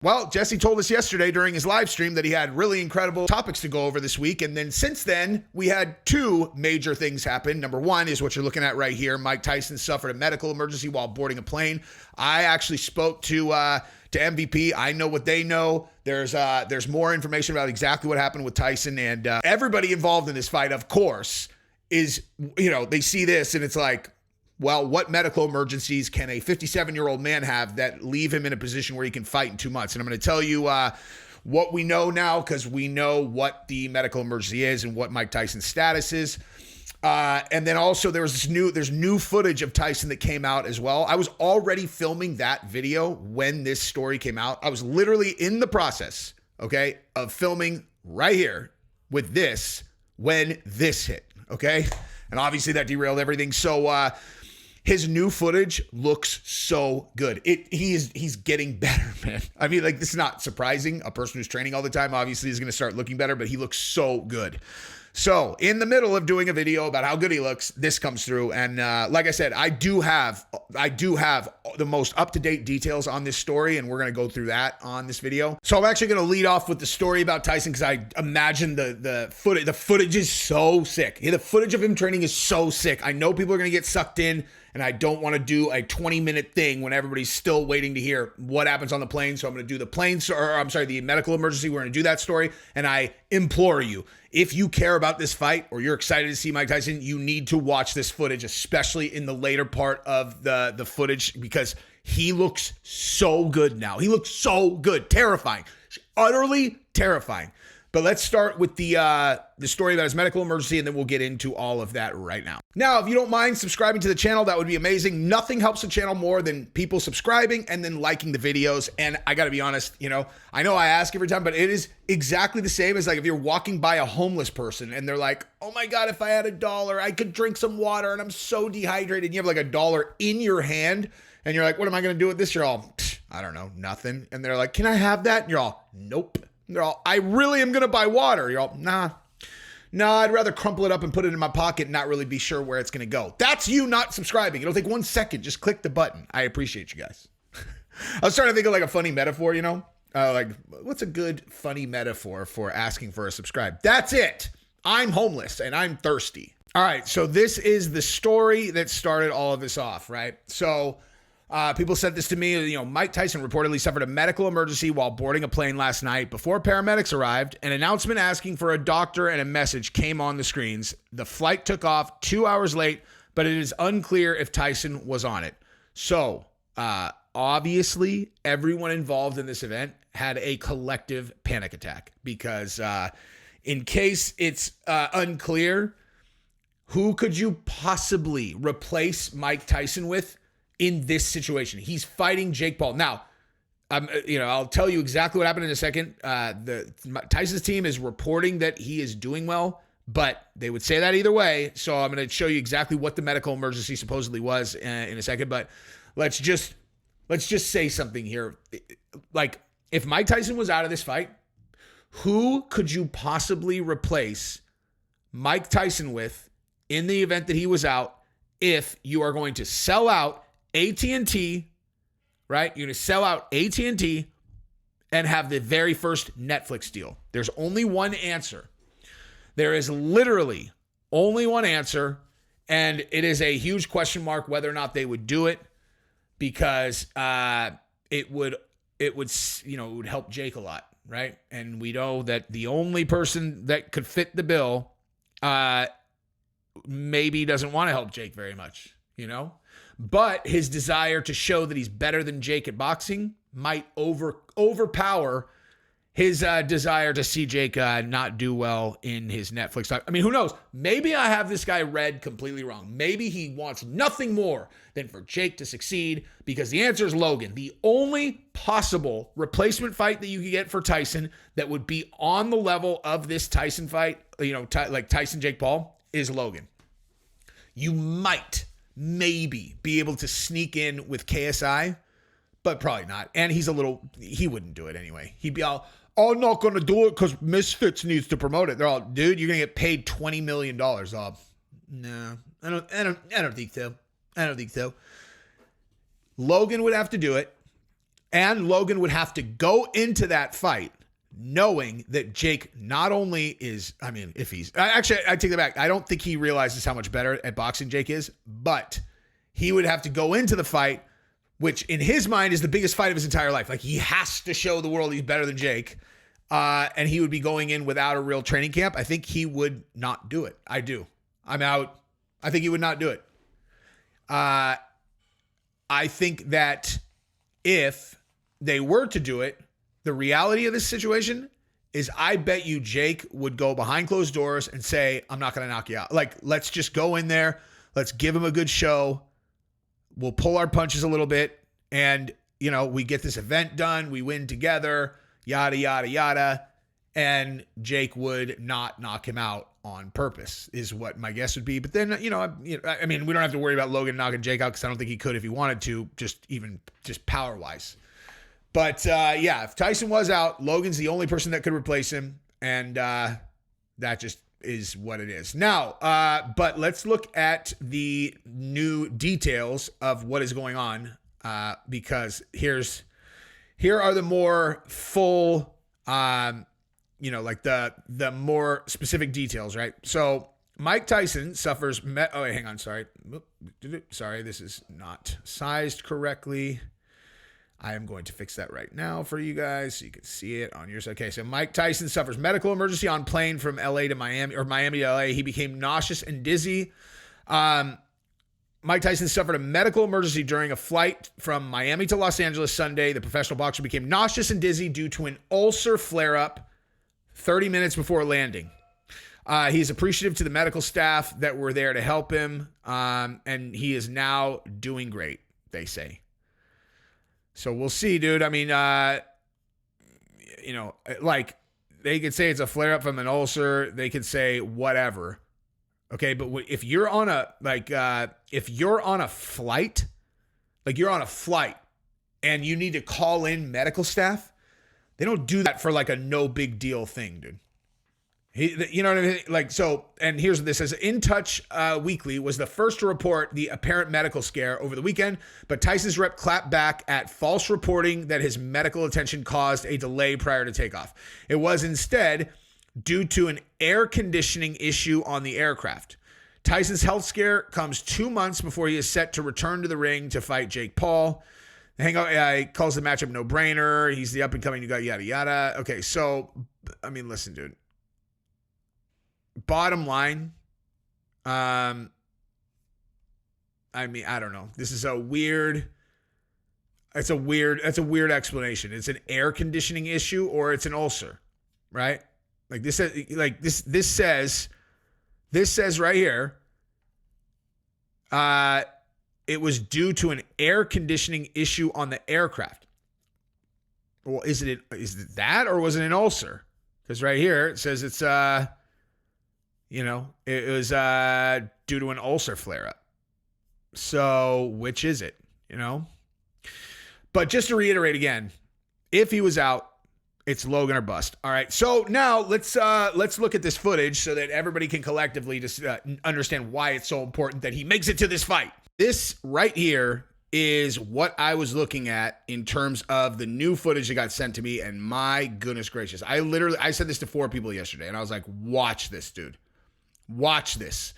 Well, Jesse told us yesterday during his live stream that he had really incredible topics to go over this week. And then since then, we had two major things happen. Number one is what you're looking at right here. Mike Tyson suffered a medical emergency while boarding a plane. I actually spoke to MVP. I know what they know. There's more information about exactly what happened with Tyson, and everybody involved in this fight, of course, is, they see this and it's like, well, what medical emergencies can a 57-year-old man have that leave him in a position where he can fight in 2 months? And I'm going to tell you what we know now, because we know what the medical emergency is and what Mike Tyson's status is. And then also there's new footage of Tyson that came out as well. I was already filming that video when this story came out. I was literally in the process, of filming right here with this when this hit, And obviously that derailed everything. So his new footage looks so good. He's getting better, man. I mean, this is not surprising. A person who's training all the time obviously is going to start looking better, but he looks so good. So in the middle of doing a video about how good he looks, this comes through. And like I said, I do have the most up-to-date details on this story, and we're going to go through that on this video. So I'm actually going to lead off with the story about Tyson, because I imagine the footage is so sick. The footage of him training is so sick. I know people are going to get sucked in, and I don't want to do a 20-minute thing when everybody's still waiting to hear what happens on the plane. So I'm going to do the medical emergency. We're going to do that story. And I implore you, if you care about this fight or you're excited to see Mike Tyson, you need to watch this footage, especially in the later part of the footage, because he looks so good now. He looks so good. Terrifying. Utterly terrifying. But let's start with the story about his medical emergency, and then we'll get into all of that right now. Now, if you don't mind subscribing to the channel, that would be amazing. Nothing helps the channel more than people subscribing and then liking the videos. And I got to be honest, I know I ask every time, but it is exactly the same as if you're walking by a homeless person and they're like, oh my God, if I had $1, I could drink some water and I'm so dehydrated. And you have $1 in your hand and you're like, what am I going to do with this? You're all, I don't know, nothing. And they're like, can I have that? And you're all, nope. They're all, I really am going to buy water. You're all, nah, I'd rather crumple it up and put it in my pocket and not really be sure where it's going to go. That's you not subscribing. It'll take 1 second. Just click the button. I appreciate you guys. I was trying to think of a funny metaphor, what's a good funny metaphor for asking for a subscribe? That's it. I'm homeless and I'm thirsty. All right. So this is the story that started all of this off, right? So people sent this to me. Mike Tyson reportedly suffered a medical emergency while boarding a plane last night. Before paramedics arrived, an announcement asking for a doctor and a message came on the screens. The flight took off 2 hours late, but it is unclear if Tyson was on it. So, obviously, everyone involved in this event had a collective panic attack, because in case it's unclear, who could you possibly replace Mike Tyson with in this situation? He's fighting Jake Paul. Now, I'll tell you exactly what happened in a second. Tyson's team is reporting that he is doing well, but they would say that either way. So I'm going to show you exactly what the medical emergency supposedly was in a second. But let's just say something here. If Mike Tyson was out of this fight, who could you possibly replace Mike Tyson with in the event that he was out, if you are going to sell out AT&T, right? You're going to sell out AT&T and have the very first Netflix deal. There's only one answer. There is literally only one answer, and it is a huge question mark whether or not they would do it, because it would help Jake a lot, right? And we know that the only person that could fit the bill maybe doesn't want to help Jake very much, But his desire to show that he's better than Jake at boxing might overpower his desire to see Jake not do well in his Netflix time. I mean, who knows? Maybe I have this guy read completely wrong. Maybe he wants nothing more than for Jake to succeed, because the answer is Logan. The only possible replacement fight that you could get for Tyson that would be on the level of this Tyson fight, like Tyson Jake Paul, is Logan. You might maybe be able to sneak in with KSI, but probably not. And he wouldn't do it anyway. He'd be all, I'm not going to do it because Misfits needs to promote it. They're all, dude, you're going to get paid $20 million. No, I don't think so. Logan would have to do it. And Logan would have to go into that fight knowing that Jake not only is, I mean, if he's, actually, I take that back. I don't think he realizes how much better at boxing Jake is, but he would have to go into the fight, which in his mind is the biggest fight of his entire life. Like, he has to show the world he's better than Jake. And he would be going in without a real training camp. I think he would not do it. I do. I'm out. I think he would not do it. I think that if they were to do it, the reality of this situation is I bet you Jake would go behind closed doors and say, I'm not going to knock you out. Like, let's just go in there. Let's give him a good show. We'll pull our punches a little bit. And, you know, we get this event done. We win together, yada, yada, yada. And Jake would not knock him out on purpose is what my guess would be. But then, I mean, we don't have to worry about Logan knocking Jake out because I don't think he could if he wanted to, just power-wise. But, if Tyson was out, Logan's the only person that could replace him, and that just is what it is. Now, but let's look at the new details of what is going on, because here are the more full, like the more specific details, right? So Mike Tyson suffers. Hang on, sorry, this is not sized correctly. I am going to fix that right now for you guys so you can see it on your side. Okay, so Mike Tyson suffers medical emergency on plane from LA to Miami, or Miami to LA. He became nauseous and dizzy. Mike Tyson suffered a medical emergency during a flight from Miami to Los Angeles Sunday. The professional boxer became nauseous and dizzy due to an ulcer flare-up 30 minutes before landing. He's appreciative to the medical staff that were there to help him, and he is now doing great, they say. So we'll see, dude. I mean, like, they could say it's a flare-up from an ulcer. They could say whatever. Okay, but if you're on a flight, like you're on a flight and you need to call in medical staff, they don't do that for like a no big deal thing, dude. You know what I mean? Like, so, and here's what this says. In Touch Weekly was the first to report the apparent medical scare over the weekend, but Tyson's rep clapped back at false reporting that his medical attention caused a delay prior to takeoff. It was instead due to an air conditioning issue on the aircraft. Tyson's health scare comes 2 months before he is set to return to the ring to fight Jake Paul. He calls the matchup no-brainer. He's the up-and-coming new guy, yada, yada. Okay, so, I mean, listen, dude. Bottom line, I mean, I don't know. This is a weird explanation. It's an air conditioning issue or it's an ulcer, right? Like this says right here, it was due to an air conditioning issue on the aircraft. Well, is it that, or was it an ulcer? Because right here it says it's it was due to an ulcer flare-up. So which is it? But just to reiterate again, if he was out, it's Logan or bust. All right. So now let's look at this footage so that everybody can collectively just understand why it's so important that he makes it to this fight. This right here is what I was looking at in terms of the new footage that got sent to me, and my goodness gracious. I said this to 4 people yesterday, and I was like, watch this, dude. Watch this.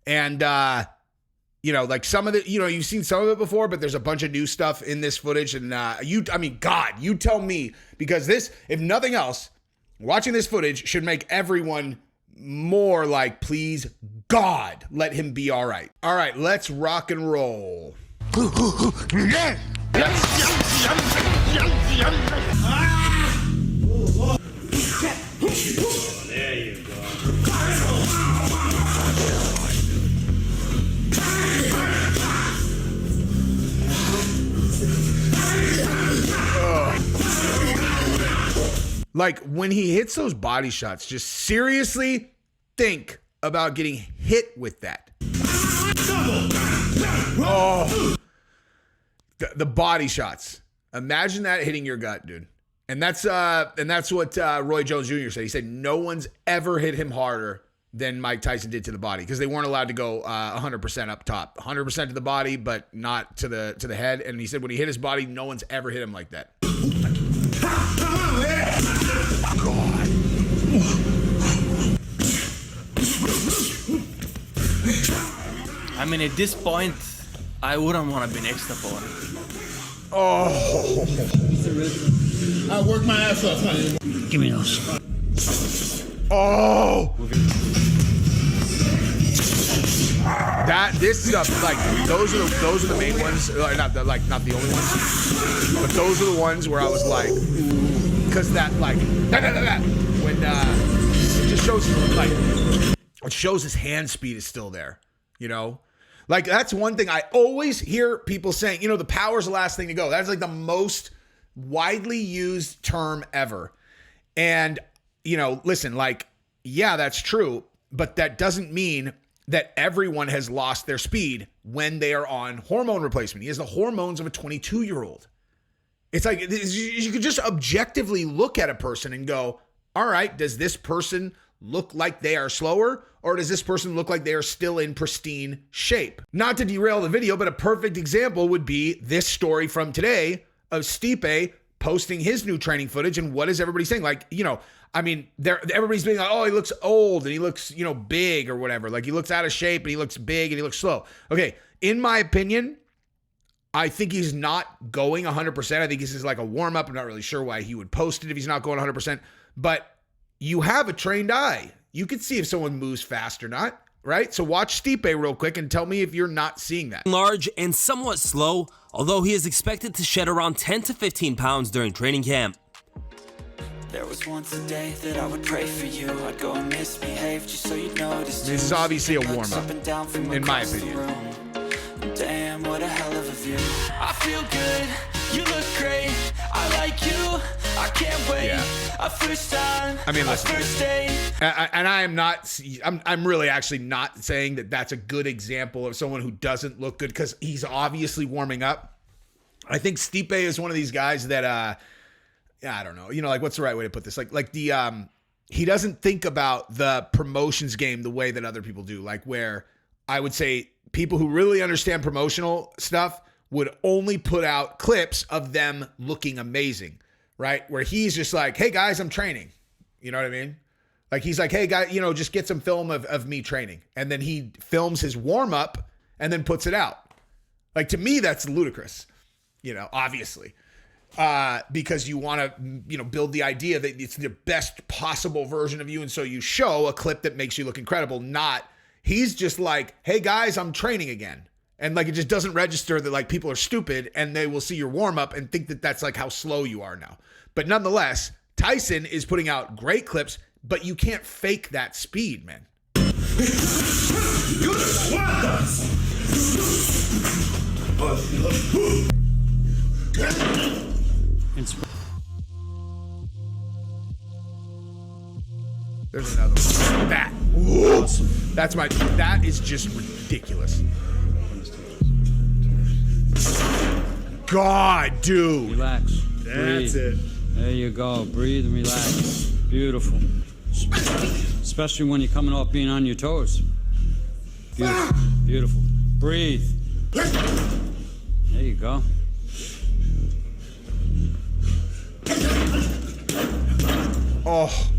And, like some of the, you've seen some of it before, but there's a bunch of new stuff in this footage. And you tell me, because this, if nothing else, watching this footage should make everyone more like, please, God, let him be all right. All right, let's rock and roll. There you go. Like, when he hits those body shots, just seriously think about getting hit with that. Oh, the body shots. Imagine that hitting your gut, dude. And that's what Roy Jones Jr. said. He said no one's ever hit him harder than Mike Tyson did to the body, because they weren't allowed to go 100% up top, 100% to the body, but not to the head. And he said when he hit his body, no one's ever hit him like that. mean, at this point, I wouldn't want to be next to Paul. Oh. I work my ass off, honey. Give me those. Oh. This stuff, like, those are the main ones. Not the only ones, but those are the ones where I was like, because that, like, when it just shows, like, it shows his hand speed is still there, you know? Like, that's one thing I always hear people saying, you know, the power's the last thing to go. That's like the most widely used term ever. And, you know, listen, like, yeah, that's true, but that doesn't mean that everyone has lost their speed when they are on hormone replacement. He has the hormones of a 22-year-old. It's like, you could just objectively look at a person and go, all right, does this person look like they are slower, or does this person look like they are still in pristine shape? Not to derail the video, but a perfect example would be this story from today of Stipe posting his new training footage. And what is everybody saying? Like, you know, I mean, everybody's being like, oh, he looks old and he looks, you know, big or whatever. Like, he looks out of shape and he looks big and he looks slow. Okay, in my opinion, I think he's not going 100%. I think this is like a warm-up. I'm not really sure why he would post it if he's not going 100%. But you have a trained eye. You can see if someone moves fast or not, right? So watch Stipe real quick and tell me if you're not seeing that. Large and somewhat slow, although he is expected to shed around 10 to 15 pounds during training camp. There was once a day that I would pray for you. I'd go and misbehave just so you'd notice. This is obviously a warm-up, in my opinion. Damn, what a hell of a view. I feel good, you look great. I like you, I can't wait. Yeah. A first time, I mean, listen, first date. and I am not, I'm really actually not saying that that's a good example of someone who doesn't look good, because he's obviously warming up. I think Stipe is one of these guys that, I don't know, you know, like, what's the right way to put this? Like he doesn't think about the promotions game the way that other people do. Like, where I would say people who really understand promotional stuff would only put out clips of them looking amazing, right? Where he's just like, hey guys, I'm training. You know what I mean? Like, he's like, hey guys, you know, just get some film of me training. And then he films his warm up and then puts it out. Like, to me, that's ludicrous, you know, obviously. Because you want to, you know, build the idea that it's the best possible version of you. And so you show a clip that makes you look incredible. Not, he's just like, hey guys, I'm training again. And like, it just doesn't register that like people are stupid and they will see your warm up and think that that's like how slow you are now. But nonetheless, Tyson is putting out great clips, but you can't fake that speed, man. There's another one. That. Awesome. That is just ridiculous. God, dude. Relax. That's Breathe. it. There you go. Breathe and relax. Beautiful. Especially when you're coming off being on your toes. Beautiful. Beautiful. Breathe. There you go. Oh.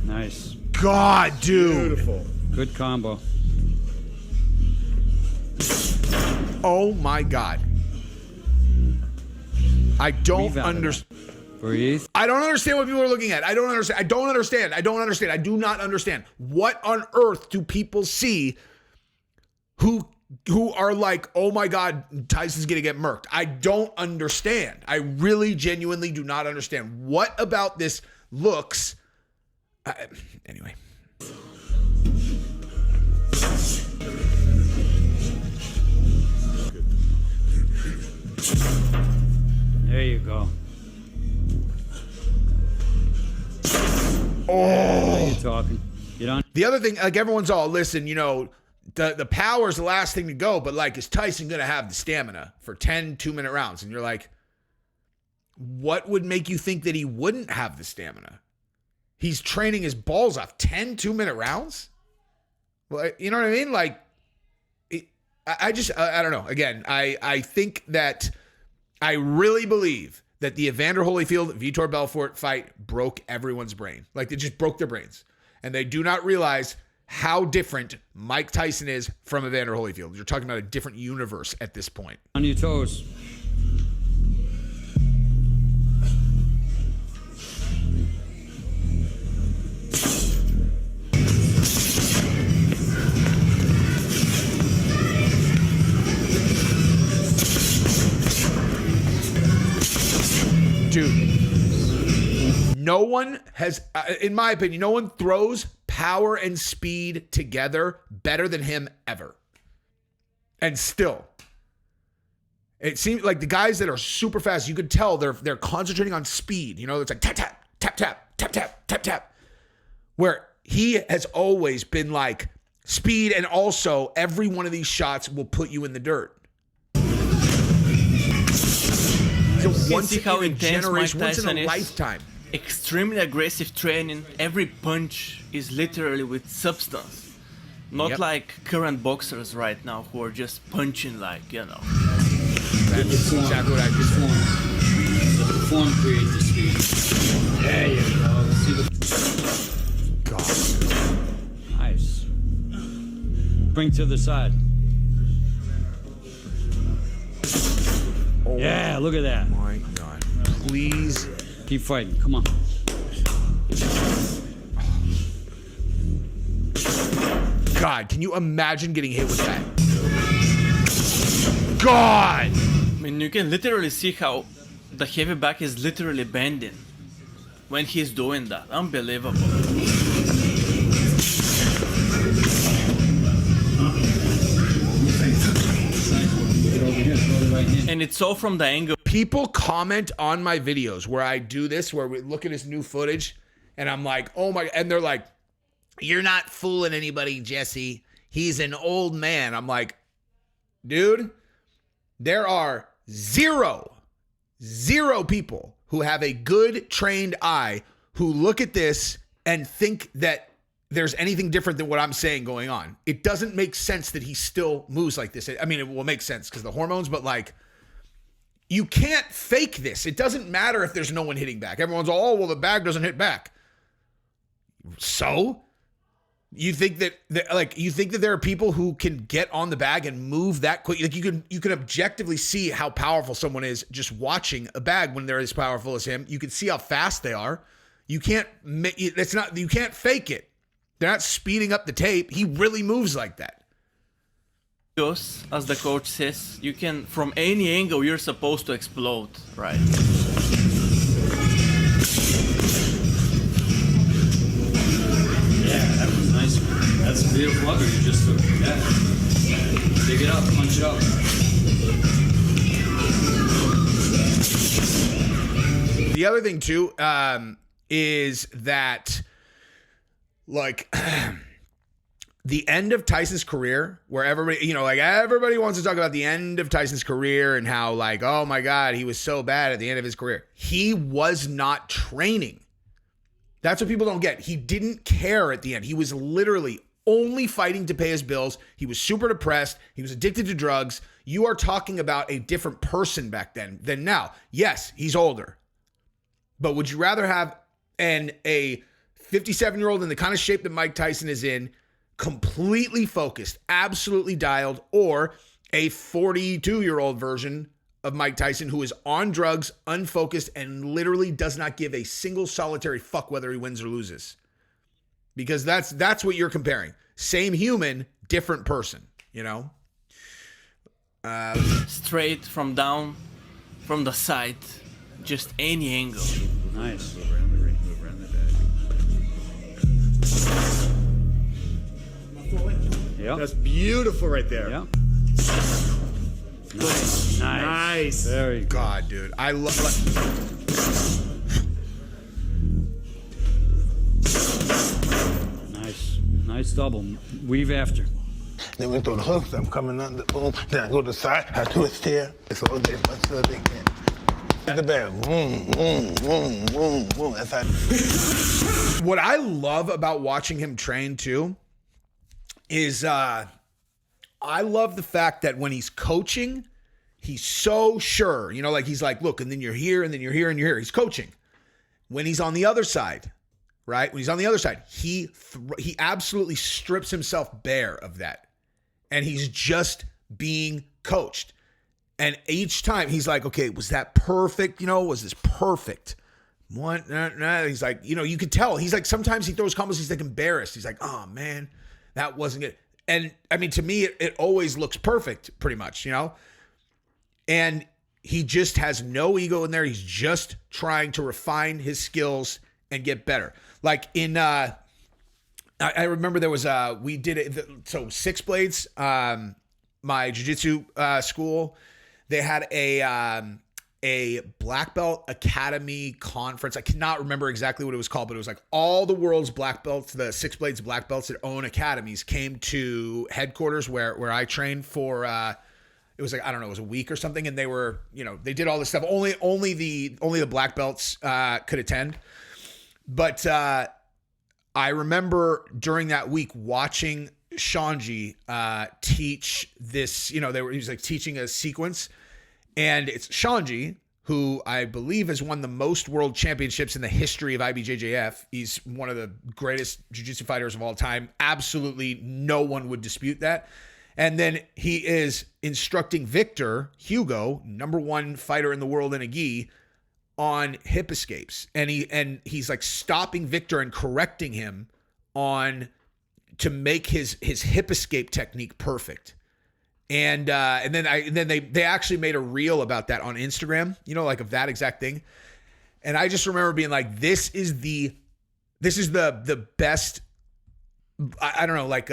Nice. God, dude. Beautiful. Good combo. Oh my God. I don't understand. Breathe. I don't understand what people are looking at. I don't understand. I do not understand. What on earth do people see who are like, oh my God, Tyson's gonna get murked? I don't understand. I really genuinely do not understand. What about this looks anyway. There you go. Oh, Now you're talking. You don't. the other thing, like, everyone's all, listen, you know, the power is the last thing to go, but like, is Tyson gonna have the stamina for 10 2-minute rounds? And you're like, what would make you think that he wouldn't have the stamina? He's training his balls off. 10 2-minute rounds? Well, you know what I mean? Like, I don't know. Again, I think that I really believe that the Evander Holyfield, Vitor Belfort fight broke everyone's brain. Like, it just broke their brains. And they do not realize how different Mike Tyson is from Evander Holyfield. You're talking about a different universe at this point. On your toes. Dude, no one has, in my opinion, no one throws power and speed together better than him ever. And still, it seems like the guys that are super fast, you could tell they're concentrating on speed. You know, it's like tap, tap, tap, tap, tap, tap, tap, tap. Where he has always been like speed, and also every one of these shots will put you in the dirt. You see how intense Mike once in Tyson a is? lifetime. Extremely aggressive training. Every punch is literally with substance. Not Yep. like current boxers right now who are just punching like, you know. That's exactly what I just Form. The form creates the speed. There you go. See the... God. Nice. Bring to the side. Oh, Yeah, look at that. my God. Please. Keep fighting. Come on. God, can you imagine getting hit with that? God. I mean, you can literally see how the heavy back is literally bending when he's doing that. Unbelievable. And it's all from the angle. People comment on my videos where I do this, where we look at his new footage, and I'm like, oh my, and they're like, you're not fooling anybody, Jesse. He's an old man. I'm like, dude, there are zero people who have a good trained eye who look at this and think that there's anything different than what I'm saying going on. It doesn't make sense that he still moves like this. I mean, it will make sense because the hormones, but like, you can't fake this. It doesn't matter if there's no one hitting back. Everyone's all, oh, well, the bag doesn't hit back. So you think that there are people who can get on the bag and move that quick? Like you can objectively see how powerful someone is just watching a bag when they're as powerful as him. You can see how fast they are. You can't fake it. They're not speeding up the tape. He really moves like that. As the coach says, you can, from any angle, you're supposed to explode, right? Yeah, that was nice. That's a beautiful upper you just took. Yeah. Dig it up, punch it up. The other thing too is that, like, the end of Tyson's career, where everybody wants to talk about the end of Tyson's career and how, like, oh my God, he was so bad at the end of his career. He was not training. That's what people don't get. He didn't care at the end. He was literally only fighting to pay his bills. He was super depressed. He was addicted to drugs. You are talking about a different person back then than now. Yes, he's older. But would you rather have a 57-year-old in the kind of shape that Mike Tyson is in, completely focused, absolutely dialed, or a 42-year-old version of Mike Tyson who is on drugs, unfocused, and literally does not give a single solitary fuck whether he wins or loses? Because that's what you're comparing. Same human, different person, you know? Straight from down, from the side, just any angle. Nice. Yeah. That's beautiful right there. Yeah. Nice. Nice. Very good. God, dude. I love... Nice double. Weave after. Then we throw the hooks, I'm coming under, boom. Then I go to the side, I twist here. It's all day, much so they can. At the bag, boom, boom, boom, boom, boom. That's how. What I love about watching him train too is I love the fact that when he's coaching, he's so sure, like he's like, look, and then you're here, and then you're here, and you're here. He's coaching. When he's on the other side, right? When he's on the other side, he absolutely strips himself bare of that. And he's just being coached. And each time he's like, okay, was that perfect? Was this perfect? One, he's like, you could tell. He's like, sometimes he throws combos, he's like embarrassed. He's like, oh man, that wasn't it. And I mean, to me, it always looks perfect, pretty much, And he just has no ego in there. He's just trying to refine his skills and get better. Like in, I remember there was, we did it. So Six Blades, my jiu-jitsu school, they had a black belt academy conference. I cannot remember exactly what it was called, but it was like all the world's black belts, the Six Blades black belts that own academies came to headquarters where I trained for, it was like, I don't know, it was a week or something. And they were, they did all this stuff. Only the black belts could attend. But I remember during that week watching Shanji teach this, he was like teaching a sequence. And it's Shanji, who I believe has won the most world championships in the history of IBJJF. He's one of the greatest jiu-jitsu fighters of all time. Absolutely no one would dispute that. And then he is instructing Victor Hugo, #1 fighter in the world in a gi, on hip escapes. And he's like stopping Victor and correcting him to make his hip escape technique perfect. And then they actually made a reel about that on Instagram, like of that exact thing. And I just remember being like, this is the best, I don't know, like,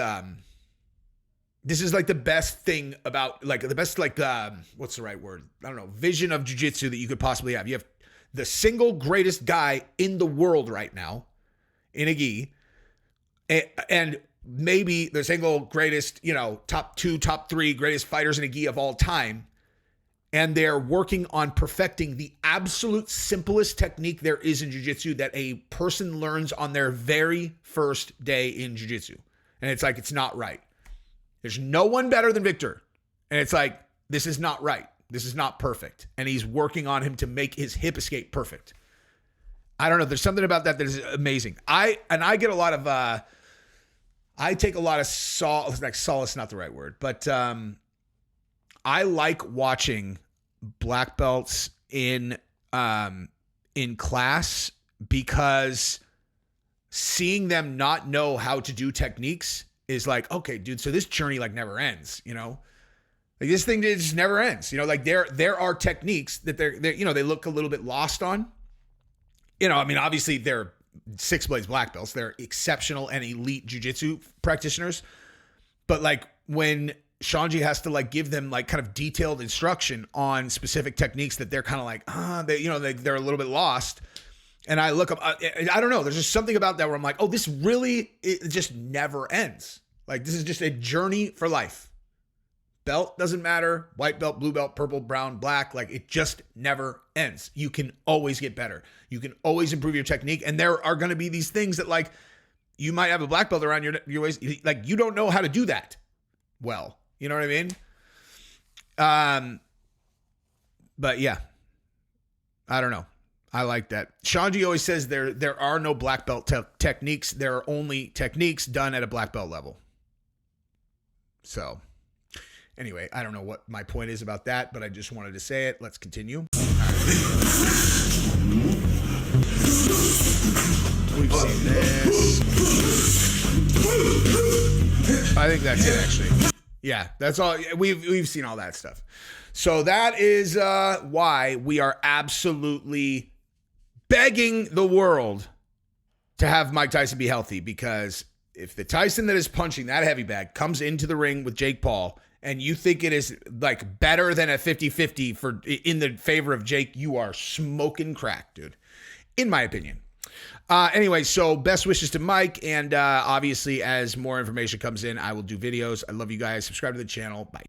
this is like the best thing about, like the best, like, what's the right word? I don't know, vision of jiu-jitsu that you could possibly have. You have the single greatest guy in the world right now in a gi, and maybe the single greatest, top 2, top 3 greatest fighters in a gi of all time. And they're working on perfecting the absolute simplest technique there is in jiu-jitsu that a person learns on their very first day in jiu-jitsu. And it's like, it's not right. There's no one better than Victor. And it's like, this is not right. This is not perfect. And he's working on him to make his hip escape perfect. I don't know. There's something about that is amazing. I get a lot of, I take a lot of solace, not the right word, but I like watching black belts in class, because seeing them not know how to do techniques is like, okay, dude, so this journey like never ends, like this thing just never ends, like there are techniques that they're they look a little bit lost on, I mean, obviously they're Six Blades black belts. They're exceptional and elite jiu-jitsu practitioners. But like when Shanji has to like give them like kind of detailed instruction on specific techniques that they're kind of like, they're a little bit lost. And I look up, I don't know. There's just something about that where I'm like, oh, this really, it just never ends. Like this is just a journey for life. Belt doesn't matter. White belt, blue belt, purple, brown, black. Like it just never ends. You can always get better. You can always improve your technique. And there are going to be these things that like, you might have a black belt around your waist. Like you don't know how to do that well. You know what I mean? But yeah, I don't know. I like that. Shanji always says there are no black belt techniques. There are only techniques done at a black belt level. So anyway, I don't know what my point is about that, but I just wanted to say it. Let's continue. We've seen this. I think that's it, actually. Yeah, that's all. We've seen all that stuff. So that is why we are absolutely begging the world to have Mike Tyson be healthy, because if the Tyson that is punching that heavy bag comes into the ring with Jake Paul and you think it is like better than a 50-50 in the favor of Jake, you are smoking crack, dude, in my opinion. Anyway, so best wishes to Mike. And obviously, as more information comes in, I will do videos. I love you guys. Subscribe to the channel. Bye.